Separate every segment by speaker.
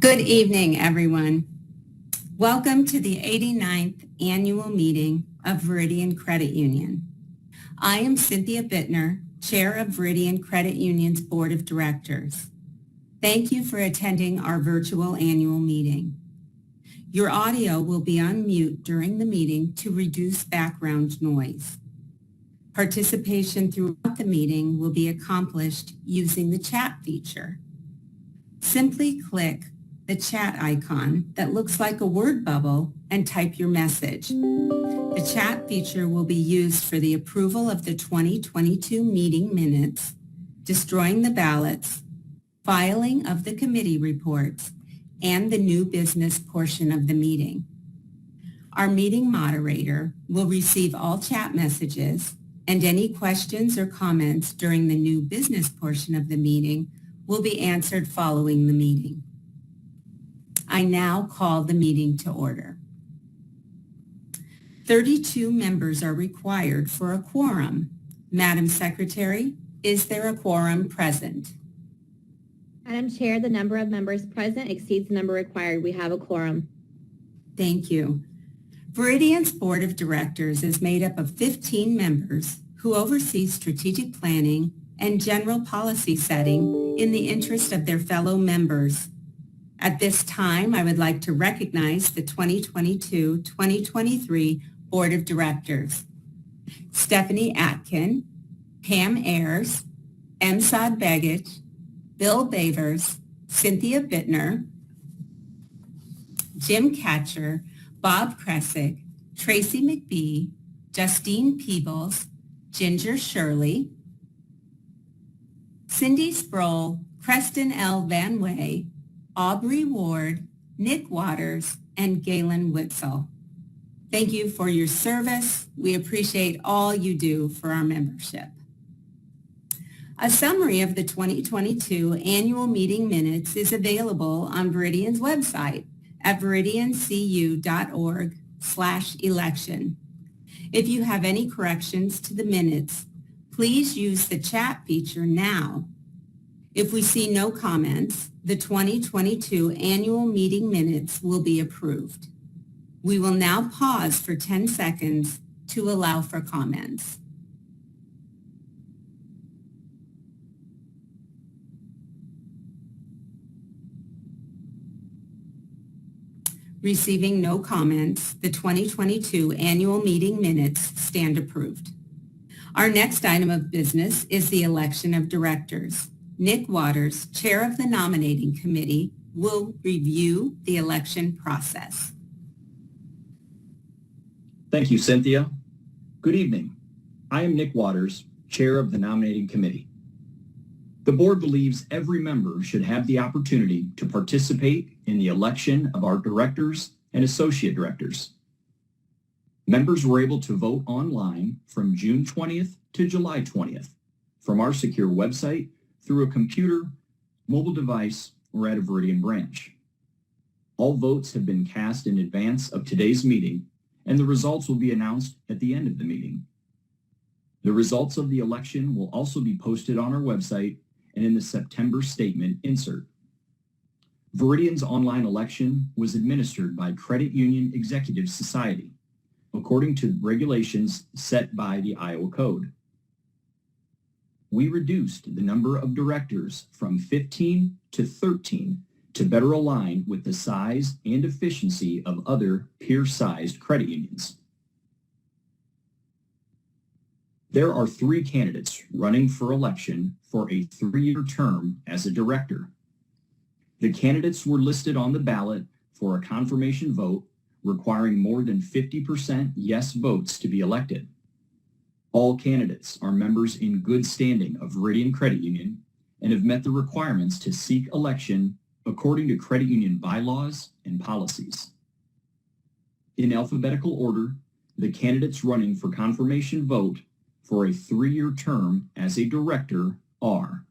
Speaker 1: Good evening, everyone. Welcome to the 89th Annual Meeting of Veridian Credit Union. I am Cynthia Bittner, Chair of Veridian Credit Union's Board of Directors. Thank you for attending our virtual annual meeting. Your audio will be on mute during the meeting to reduce background noise. Participation throughout the meeting will be accomplished using the chat feature. Simply click the chat icon that looks like a word bubble and type your message. The chat feature will be used for the approval of the 2022 meeting minutes, destroying the ballots, filing of the committee reports, and the new business portion of the meeting. Our meeting moderator will receive all chat messages, and any questions or comments during the new business portion of the meeting will be answered following the meeting. I now call the meeting to order. 32 members are required for a quorum. Madam Secretary, is there a quorum present?
Speaker 2: Madam Chair, the number of members present exceeds the number required. We have a quorum.
Speaker 1: Thank you. Veridian's Board of Directors is made up of 15 members who oversee strategic planning and general policy setting in the interest of their fellow members. At this time, I would like to recognize the 2022-2023 Board of Directors. Stephanie Atkin, Pam Ayers, Emsad Begich, Bill Bavers, Cynthia Bittner, Jim Catcher, Bob Kresick, Tracy McBee, Justine Peebles, Ginger Shirley, Cindy Sproul, Preston L. Van Way, Aubrey Ward, Nick Waters, and Galen Witzel. Thank you for your service. We appreciate all you do for our membership. A summary of the 2022 annual meeting minutes is available on Veridian's website at veridiancu.org/election. If you have any corrections to the minutes, please use the chat feature now. If we see no comments, the 2022 annual meeting minutes will be approved. We will now pause for 10 seconds to allow for comments. Receiving no comments, the 2022 annual meeting minutes stand approved. Our next item of business is the election of directors. Nick Waters, Chair of the Nominating Committee, will review the election process.
Speaker 3: Thank you, Cynthia. Good evening. I am Nick Waters, Chair of the Nominating Committee. The board believes every member should have the opportunity to participate in the election of our directors and associate directors. Members were able to vote online from June 20th to July 20th from our secure website, through a computer, mobile device, or at a Veridian branch. All votes have been cast in advance of today's meeting, and the results will be announced at the end of the meeting. The results of the election will also be posted on our website and in the September statement insert. Veridian's online election was administered by Credit Union Executive Society, according to regulations set by the Iowa Code. We reduced the number of directors from 15 to 13 to better align with the size and efficiency of other peer-sized credit unions. There are 3 candidates running for election for a 3-year term as a director. The candidates were listed on the ballot for a confirmation vote requiring more than 50% yes votes to be elected. All candidates are members in good standing of Veridian Credit Union and have met the requirements to seek election according to credit union bylaws and policies. In alphabetical order, the candidates running for confirmation vote for a 3-year term as a director are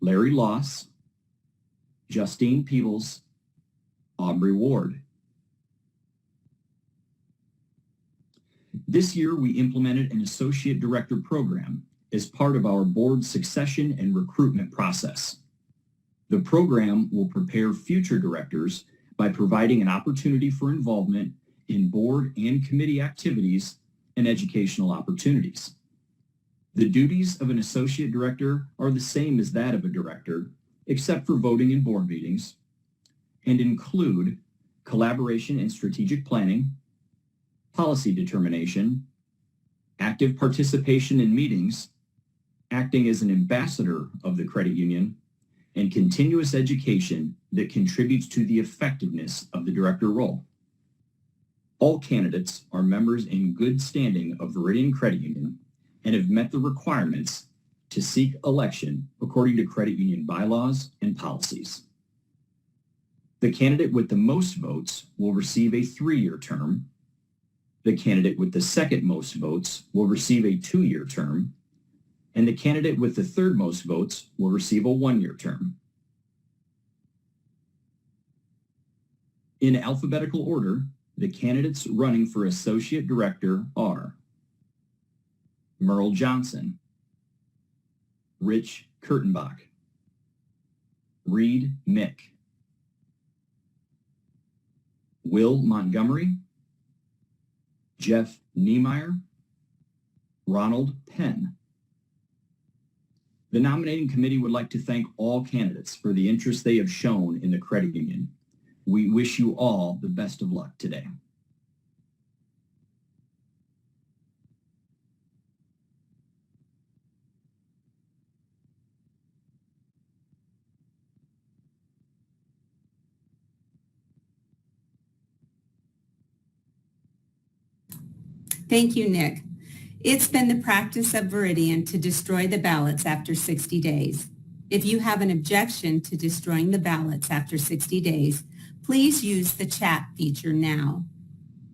Speaker 3: Larry Loss, Justine Peebles, Aubrey Ward. This year, we implemented an associate director program as part of our board succession and recruitment process. The program will prepare future directors by providing an opportunity for involvement in board and committee activities and educational opportunities. The duties of an associate director are the same as that of a director, except for voting in board meetings, and include collaboration in strategic planning, policy determination, active participation in meetings, acting as an ambassador of the credit union, and continuous education that contributes to the effectiveness of the director role. All candidates are members in good standing of Veridian Credit Union and have met the requirements to seek election according to credit union bylaws and policies. The candidate with the most votes will receive a 3-year term. The candidate with the second most votes will receive a 2-year term, and the candidate with the third most votes will receive a 1-year term. In alphabetical order, the candidates running for associate director are Merle Johnson, Rich Kurtenbach, Reed Mick, Will Montgomery, Jeff Niemeyer, Ronald Penn. The nominating committee would like to thank all candidates for the interest they have shown in the credit union. We wish you all the best of luck today.
Speaker 1: Thank you, Nick. It's been the practice of Veridian to destroy the ballots after 60 days. If you have an objection to destroying the ballots after 60 days, please use the chat feature now.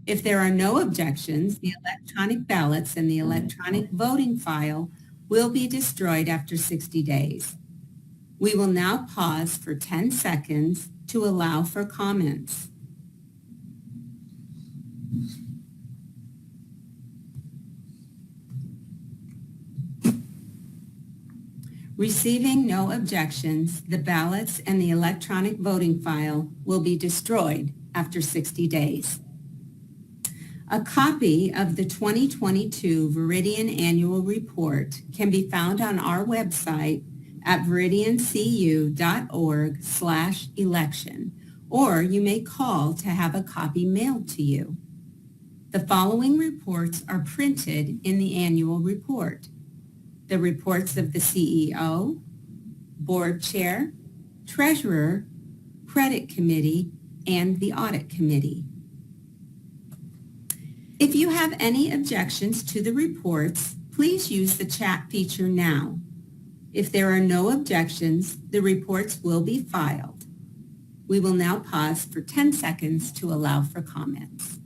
Speaker 1: If there are no objections, the electronic ballots and the electronic voting file will be destroyed after 60 days. We will now pause for 10 seconds to allow for comments. Receiving no objections, the ballots and the electronic voting file will be destroyed after 60 days. A copy of the 2022 Veridian Annual Report can be found on our website at veridiancu.org/election, or you may call to have a copy mailed to you. The following reports are printed in the annual report: the reports of the CEO, board chair, treasurer, credit committee, and the audit committee. If you have any objections to the reports, please use the chat feature now. If there are no objections, the reports will be filed. We will now pause for 10 seconds to allow for comments.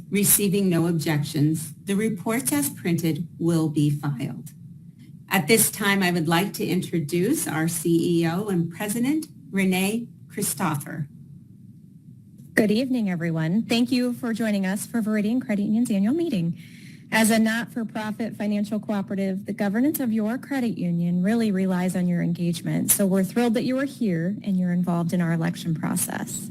Speaker 1: Receiving no objections, the reports as printed will be filed. At this time, I would like to introduce our CEO and President, Renee Christopher.
Speaker 4: Good evening, everyone. Thank you for joining us for Veridian Credit Union's annual meeting. As a not-for-profit financial cooperative, the governance of your credit union really relies on your engagement. So we're thrilled that you are here and you're involved in our election process.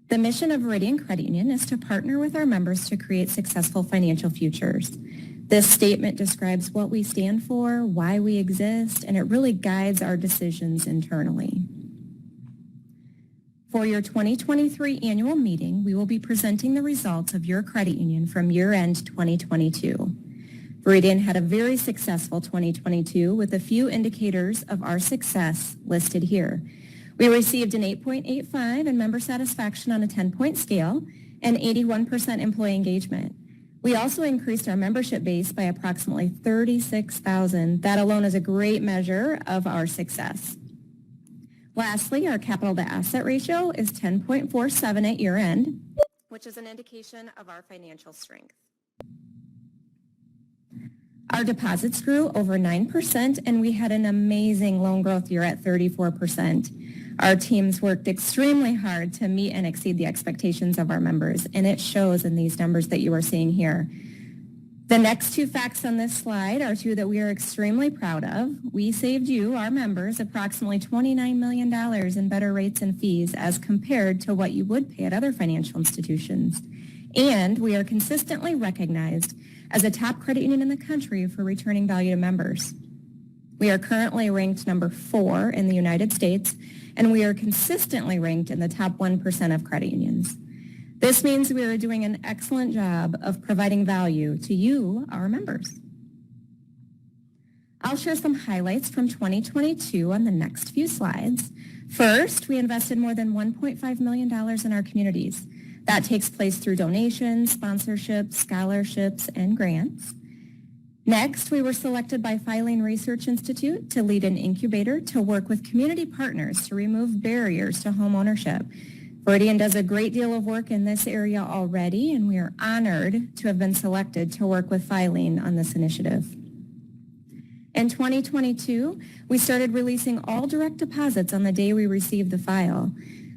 Speaker 4: The mission of Veridian Credit Union is to partner with our members to create successful financial futures. This statement describes what we stand for, why we exist, and it really guides our decisions internally. For your 2023 annual meeting, we will be presenting the results of your credit union from year-end 2022. Veridian had a very successful 2022 with a few indicators of our success listed here. We received an 8.85 in member satisfaction on a 10-point scale and 81% employee engagement. We also increased our membership base by approximately 36,000. That alone is a great measure of our success. Lastly, our capital to asset ratio is 10.47 at year end, which is an indication of our financial strength. Our deposits grew over 9%, and we had an amazing loan growth year at 34%. Our teams worked extremely hard to meet and exceed the expectations of our members, and it shows in these numbers that you are seeing here. The next two facts on this slide are two that we are extremely proud of. We saved you, our members, approximately $29 million in better rates and fees as compared to what you would pay at other financial institutions. And we are consistently recognized as a top credit union in the country for returning value to members. We are currently ranked number 4 in the United States, and we are consistently ranked in the top 1% of credit unions. This means we are doing an excellent job of providing value to you, our members. I'll share some highlights from 2022 on the next few slides. First, we invested more than $1.5 million in our communities. That takes place through donations, sponsorships, scholarships, and grants. Next, we were selected by Filing Research Institute to lead an incubator to work with community partners to remove barriers to home ownership. Veridian does a great deal of work in this area already, and we are honored to have been selected to work with Filing on this initiative. In 2022, we started releasing all direct deposits on the day we received the file,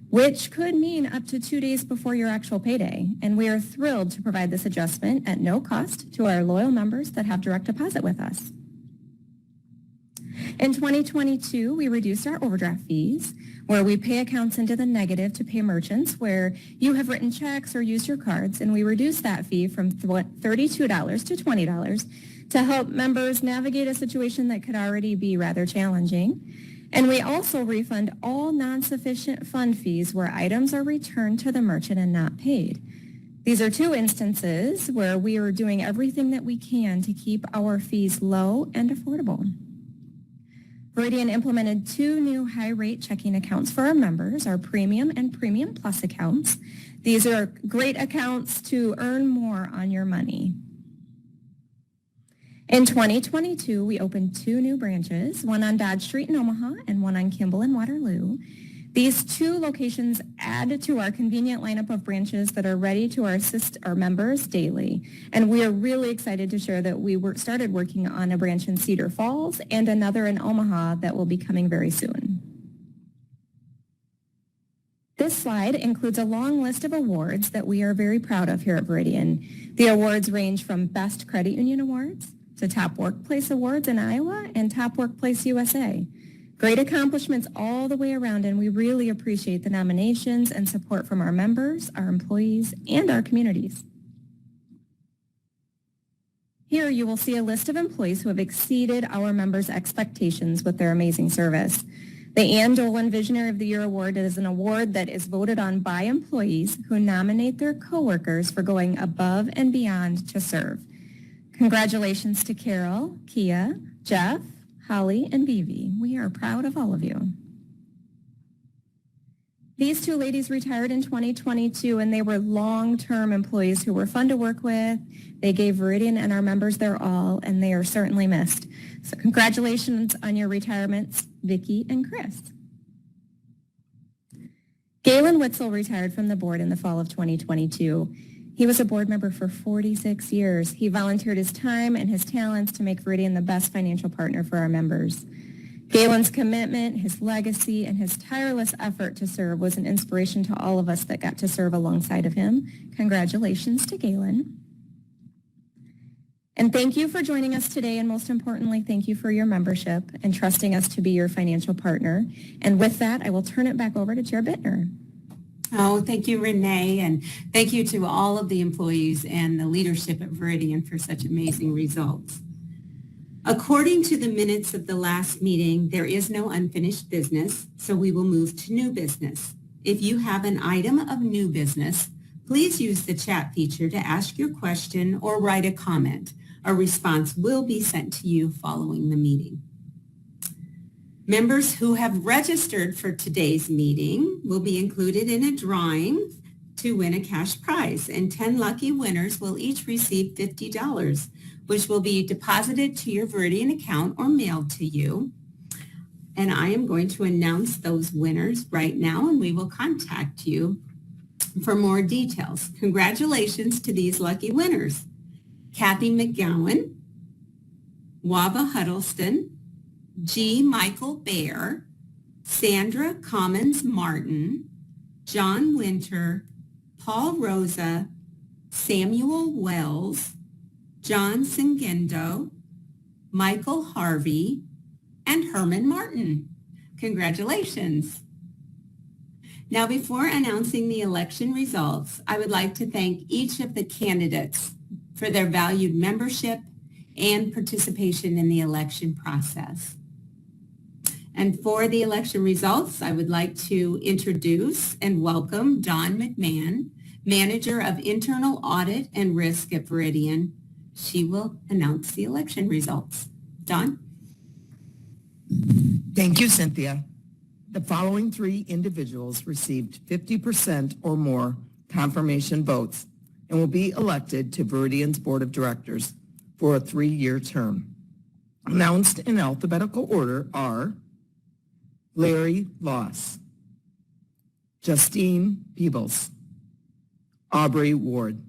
Speaker 4: which could mean up to 2 days before your actual payday, and we are thrilled to provide this adjustment at no cost to our loyal members that have direct deposit with us. In 2022, we reduced our overdraft fees, where we pay accounts into the negative to pay merchants where you have written checks or used your cards, and we reduced that fee from $32 to $20 to help members navigate a situation that could already be rather challenging. And we also refund all non-sufficient fund fees where items are returned to the merchant and not paid. These are two instances where we are doing everything that we can to keep our fees low and affordable. Veridian implemented 2 new high-rate checking accounts for our members, our Premium and Premium Plus accounts. These are great accounts to earn more on your money. In 2022, we opened 2 new branches, one on Dodge Street in Omaha and one on Kimball in Waterloo. These 2 locations add to our convenient lineup of branches that are ready to assist our members daily. And we are really excited to share that we started working on a branch in Cedar Falls and another in Omaha that will be coming very soon. This slide includes a long list of awards that we are very proud of here at Veridian. The awards range from Best Credit Union Awards to Top Workplace Awards in Iowa and Top Workplace USA. Great accomplishments all the way around, and we really appreciate the nominations and support from our members, our employees, and our communities. Here you will see a list of employees who have exceeded our members' expectations with their amazing service. The Ann Dolan Visionary of the Year Award is an award that is voted on by employees who nominate their coworkers for going above and beyond to serve. Congratulations to Carol, Kia, Jeff, Holly, and Vivi. We are proud of all of you. These 2 ladies retired in 2022, and they were long-term employees who were fun to work with. They gave Veridian and our members their all, and they are certainly missed. So congratulations on your retirements, Vicki and Chris. Galen Witzel retired from the board in the fall of 2022. He was a board member for 46 years. He volunteered his time and his talents to make Veridian the best financial partner for our members. Galen's commitment, his legacy, and his tireless effort to serve was an inspiration to all of us that got to serve alongside of him. Congratulations to Galen. And thank you for joining us today, and most importantly, thank you for your membership and trusting us to be your financial partner. And with that, I will turn it back over to Chair Bittner.
Speaker 1: Oh, thank you, Renee, and thank you to all of the employees and the leadership at Veridian for such amazing results. According to the minutes of the last meeting, there is no unfinished business, so we will move to new business. If you have an item of new business, please use the chat feature to ask your question or write a comment. A response will be sent to you following the meeting. Members who have registered for today's meeting will be included in a drawing to win a cash prize, and 10 lucky winners will each receive $50, which will be deposited to your Veridian account or mailed to you. And I am going to announce those winners right now, and we will contact you for more details. Congratulations to these lucky winners: Kathy McGowan, Wava Huddleston, G. Michael Bear, Sandra Commons Martin, John Winter, Paul Rosa, Samuel Wells, John Singendo, Michael Harvey, and Herman Martin. Congratulations. Now, before announcing the election results, I would like to thank each of the candidates for their valued membership and participation in the election process. And for the election results, I would like to introduce and welcome Dawn McMahon, Manager of Internal Audit and Risk at Veridian. She will announce the election results. Dawn?
Speaker 5: Thank you, Cynthia. The following 3 individuals received 50% or more confirmation votes and will be elected to Veridian's Board of Directors for a 3-year term. Announced in alphabetical order are Larry Loss, Justine Peebles, Aubrey Ward.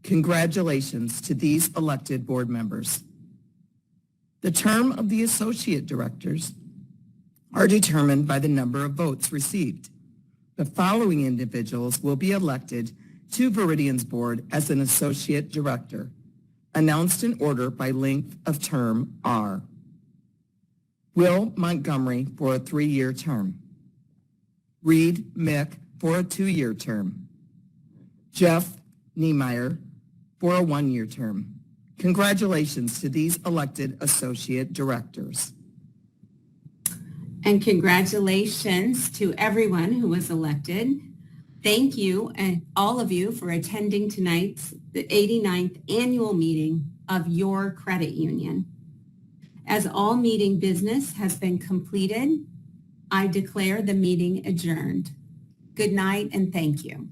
Speaker 5: Congratulations to these elected board members. The term of the associate directors are determined by the number of votes received. The following individuals will be elected to Veridian's board as an associate director. Announced in order by length of term are Will Montgomery for a 3-year term, Reed Mick for a 2-year term, Jeff Niemeyer for a 1-year term. Congratulations to these elected associate directors.
Speaker 1: And congratulations to everyone who was elected. Thank you, and all of you, for attending tonight's the 89th annual meeting of your credit union. As all meeting business has been completed, I declare the meeting adjourned. Good night and thank you.